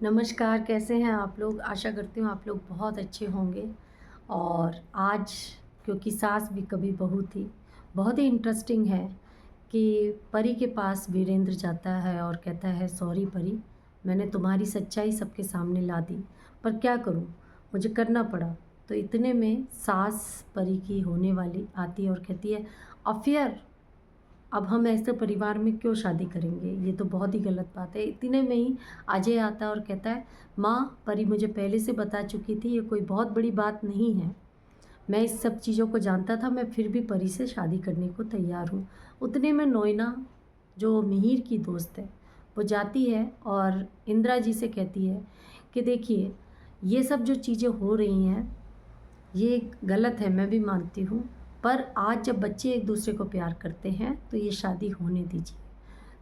नमस्कार, कैसे हैं आप लोग? आशा करती हूँ आप लोग बहुत अच्छे होंगे। और आज क्योंकि सास भी कभी बहू थी, बहुत ही इंटरेस्टिंग है कि परी के पास वीरेंद्र जाता है और कहता है सॉरी परी, मैंने तुम्हारी सच्चाई सबके सामने ला दी, पर क्या करूँ, मुझे करना पड़ा। तो इतने में सास परी की होने वाली आती है और कहती है अफेयर, अब हम ऐसे परिवार में क्यों शादी करेंगे, ये तो बहुत ही गलत बात है। इतने में ही अजय आता है और कहता है माँ, परी मुझे पहले से बता चुकी थी, ये कोई बहुत बड़ी बात नहीं है, मैं इस सब चीज़ों को जानता था, मैं फिर भी परी से शादी करने को तैयार हूँ। उतने में नोएना, जो मिहिर की दोस्त है, वो जाती है और इंदिरा जी से कहती है कि देखिए, ये सब जो चीज़ें हो रही हैं ये गलत है, मैं भी मानती हूँ, पर आज जब बच्चे एक दूसरे को प्यार करते हैं तो ये शादी होने दीजिए।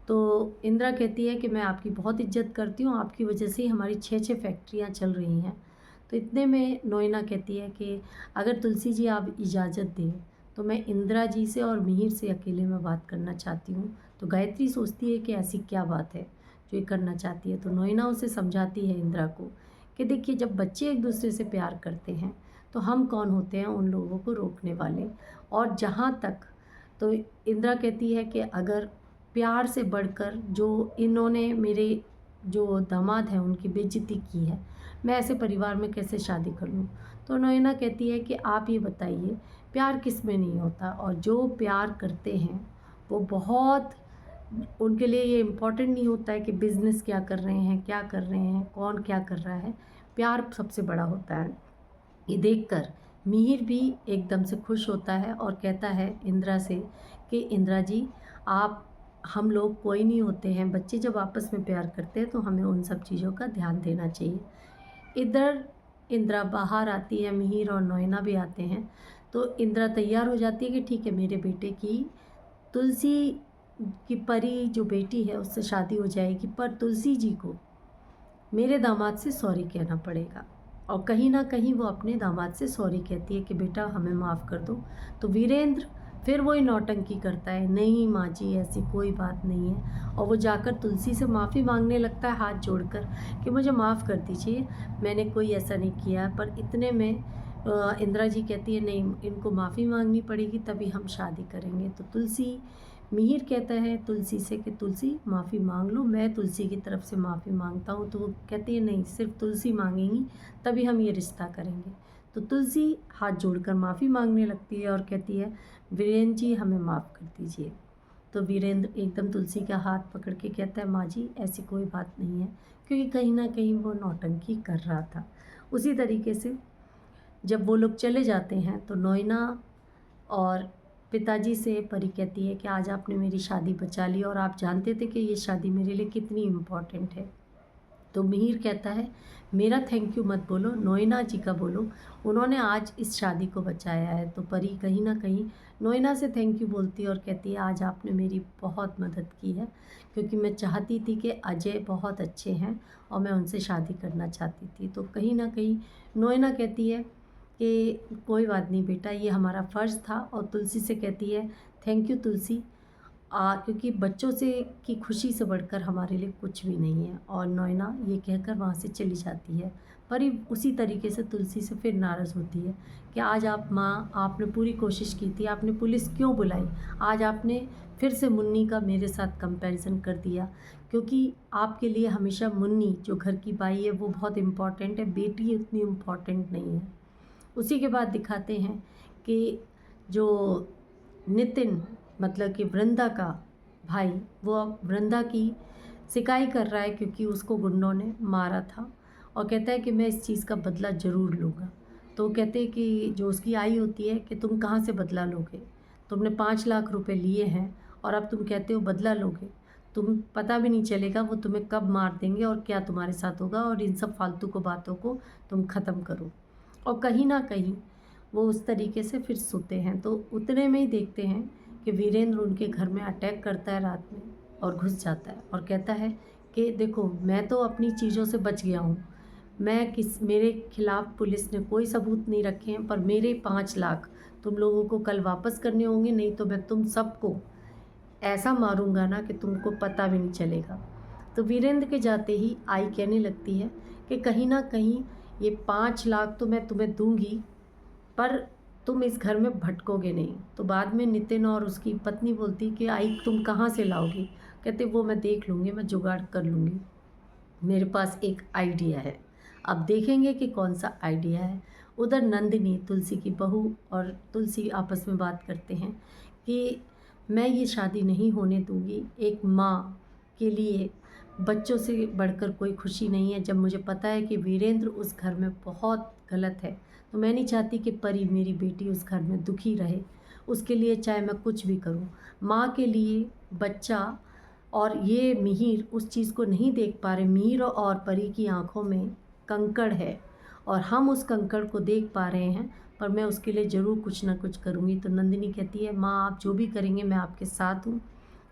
तो इंदिरा कहती है कि मैं आपकी बहुत इज्जत करती हूँ, आपकी वजह से ही हमारी 6-6 फैक्ट्रियाँ चल रही हैं। तो इतने में नोएना कहती है कि अगर तुलसी जी आप इजाज़त दें तो मैं इंदिरा जी से और मिहिर से अकेले में बात करना चाहती हूँ। तो गायत्री सोचती है कि ऐसी क्या बात है जो ये करना चाहती है। तो नोएना उसे समझाती है इंदिरा को कि देखिए, जब बच्चे एक दूसरे से प्यार करते हैं तो हम कौन होते हैं उन लोगों को रोकने वाले। और जहाँ तक, तो इंदिरा कहती है कि अगर प्यार से बढ़कर जो इन्होंने मेरे जो दामाद हैं उनकी बेइज्जती की है, मैं ऐसे परिवार में कैसे शादी कर लूँ। तो नैना कहती है कि आप ये बताइए, प्यार किस में नहीं होता, और जो प्यार करते हैं वो बहुत, उनके लिए ये इम्पोर्टेंट नहीं होता है कि बिज़नेस क्या कर रहे हैं, क्या कर रहे हैं, कौन क्या कर रहा है, प्यार सबसे बड़ा होता है। ये देखकर मिहिर भी एकदम से खुश होता है और कहता है इंदिरा से कि इंदिरा जी, आप, हम लोग कोई नहीं होते हैं, बच्चे जब आपस में प्यार करते हैं तो हमें उन सब चीज़ों का ध्यान देना चाहिए। इधर इंदिरा बाहर आती है, मिहिर और नोएना भी आते हैं। तो इंदिरा तैयार हो जाती है कि ठीक है, मेरे बेटे की तुलसी की परी जो बेटी है उससे शादी हो जाएगी, पर तुलसी जी को मेरे दामाद से सॉरी कहना पड़ेगा। और कहीं ना कहीं वो अपने दामाद से सॉरी कहती है कि बेटा हमें माफ़ कर दो। तो वीरेंद्र फिर वही नौटंकी करता है, नहीं माँ जी ऐसी कोई बात नहीं है, और वो जाकर तुलसी से माफ़ी मांगने लगता है हाथ जोड़कर कि मुझे माफ़ कर दीजिए, मैंने कोई ऐसा नहीं किया। पर इतने में इंदिरा जी कहती है नहीं, इनको माफ़ी मांगनी पड़ेगी तभी हम शादी करेंगे। तो तुलसी, मिहिर कहता है तुलसी से कि तुलसी माफ़ी मांग लो, मैं तुलसी की तरफ से माफ़ी मांगता हूँ। तो वो कहती है नहीं, सिर्फ तुलसी मांगेंगी तभी हम ये रिश्ता करेंगे। तो तुलसी हाथ जोड़कर माफ़ी मांगने लगती है और कहती है वीरेंद्र जी हमें माफ़ कर दीजिए। तो वीरेंद्र एकदम तुलसी का हाथ पकड़ के कहता है माँ जी ऐसी कोई बात नहीं है, क्योंकि कहीं ना कहीं वो नौटंकी कर रहा था। उसी तरीके से जब वो लोग चले जाते हैं तो नोएना और पिताजी से परी कहती है कि आज आपने मेरी शादी बचा ली, और आप जानते थे कि ये शादी मेरे लिए कितनी इम्पॉर्टेंट है। तो मिहिर कहता है मेरा थैंक यू मत बोलो, नोएना जी का बोलो, उन्होंने आज इस शादी को बचाया है। तो परी कहीं ना कहीं नोएना से थैंक यू बोलती है और कहती है आज आपने मेरी बहुत मदद की है, क्योंकि मैं चाहती थी कि अजय बहुत अच्छे हैं और मैं उनसे शादी करना चाहती थी। तो कहीं ना कहीं नोएना कहती है कि कोई बात नहीं बेटा, ये हमारा फ़र्ज़ था। और तुलसी से कहती है थैंक यू तुलसी, क्योंकि बच्चों से की खुशी से बढ़कर हमारे लिए कुछ भी नहीं है। और नोएना ये कहकर वहाँ से चली जाती है। परी उसी तरीके से तुलसी से फिर नाराज़ होती है कि आज आप माँ, आपने पूरी कोशिश की थी, आपने पुलिस क्यों बुलाई, आज आपने फिर से मुन्नी का मेरे साथ कंपैरिजन कर दिया, क्योंकि आपके लिए हमेशा मुन्नी जो घर की बाई है वो बहुत इम्पॉर्टेंट है, बेटी उतनी इम्पॉर्टेंट नहीं है। उसी के बाद दिखाते हैं कि जो नितिन, मतलब कि वृंदा का भाई, वो अब वृंदा की शिकाई कर रहा है क्योंकि उसको गुंडों ने मारा था, और कहता है कि मैं इस चीज़ का बदला ज़रूर लूँगा। तो वो कहते हैं कि जो उसकी आई होती है कि तुम कहाँ से बदला लोगे, तुमने 5 लाख रुपए लिए हैं और अब तुम कहते हो बदला लोगे, तुम पता भी नहीं चलेगा वो तुम्हें कब मार देंगे और क्या तुम्हारे साथ होगा, और इन सब फालतू को बातों को तुम ख़त्म करो। और कहीं ना कहीं वो उस तरीके से फिर सोते हैं। तो उतने में ही देखते हैं कि वीरेंद्र उनके घर में अटैक करता है रात में और घुस जाता है और कहता है कि देखो, मैं तो अपनी चीज़ों से बच गया हूँ, मेरे खिलाफ़ पुलिस ने कोई सबूत नहीं रखे हैं, पर मेरे 5 लाख तुम लोगों को कल वापस करने होंगे, नहीं तो मैं तुम सबको ऐसा मारूंगा ना कि तुमको पता भी नहीं चलेगा। तो वीरेंद्र के जाते ही आई कहने लगती है कि कहीं ना कहीं ये 5 लाख तो मैं तुम्हें दूंगी, पर तुम इस घर में भटकोगे नहीं। तो बाद में नितिन और उसकी पत्नी बोलती कि आई तुम कहाँ से लाओगी? कहते वो मैं देख लूँगी, मैं जुगाड़ कर लूँगी, मेरे पास एक आइडिया है। अब देखेंगे कि कौन सा आइडिया है। उधर नंदिनी, तुलसी की बहू, और तुलसी आपस में बात करते हैं कि मैं ये शादी नहीं होने दूंगी। एक माँ के लिए बच्चों से बढ़कर कोई खुशी नहीं है। जब मुझे पता है कि वीरेंद्र उस घर में बहुत गलत है, तो मैं नहीं चाहती कि परी मेरी बेटी उस घर में दुखी रहे। उसके लिए चाहे मैं कुछ भी करूं। माँ के लिए बच्चा, और ये मिहिर उस चीज़ को नहीं देख पा रहे। मिहिर और परी की आंखों में कंकड़ है और हम उस कंकड़ को देख पा रहे हैं, पर मैं उसके लिए ज़रूर कुछ ना कुछ करूँगी। तो नंदिनी कहती है माँ आप जो भी करेंगे मैं आपके साथ हूँ।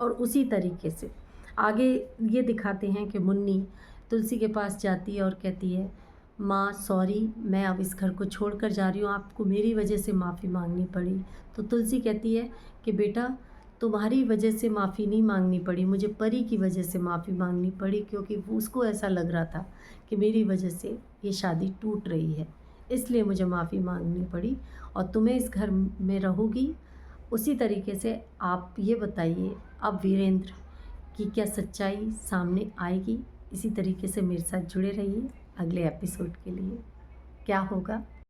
और उसी तरीके से आगे ये दिखाते हैं कि मुन्नी तुलसी के पास जाती है और कहती है माँ सॉरी, मैं अब इस घर को छोड़कर जा रही हूँ, आपको मेरी वजह से माफ़ी मांगनी पड़ी। तो तुलसी कहती है कि बेटा तुम्हारी वजह से माफ़ी नहीं मांगनी पड़ी, मुझे परी की वजह से माफ़ी मांगनी पड़ी, क्योंकि उसको ऐसा लग रहा था कि मेरी वजह से ये शादी टूट रही है, इसलिए मुझे माफ़ी मांगनी पड़ी। और तुम्हें इस घर में रहोगी उसी तरीके से। आप ये बताइए अब वीरेंद्र की क्या सच्चाई सामने आएगी? इसी तरीके से मेरे साथ जुड़े रहिए अगले एपिसोड के लिए। क्या होगा